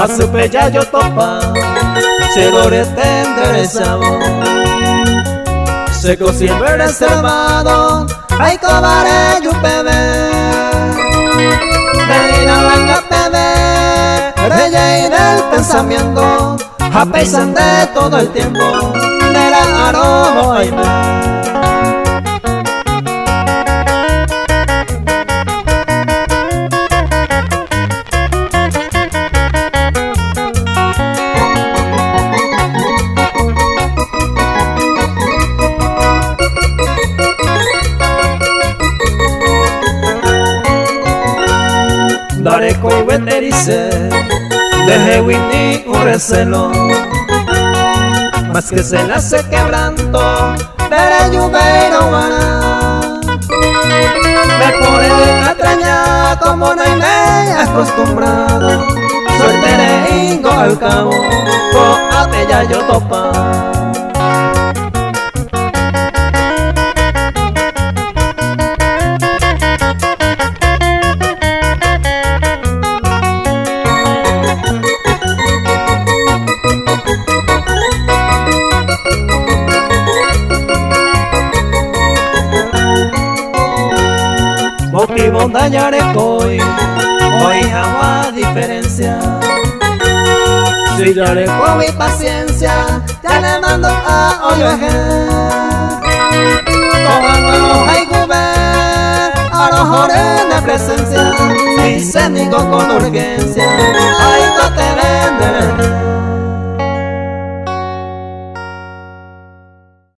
Asupe ya yo topa, segure tendré sabor. Seco siempre reservado, hay cobaré yo pebe. Reina blanca pebe, rey del pensamiento, a pesar de todo el tiempo, de la aroma y me. Daré coi veterice, deje Winnie un recelo, más que se le hace quebranto, veré lluvero guaná. Me pone atrañada como no hay me acostumbrado, suerte ingo al cabo, coate ya yo topa. Motivo dañaré hoy jamás diferencia. Si yo le con mi paciencia, ya le mando a oyeje. Como hay guber, a los jores de presencia, y se niego con orgullo.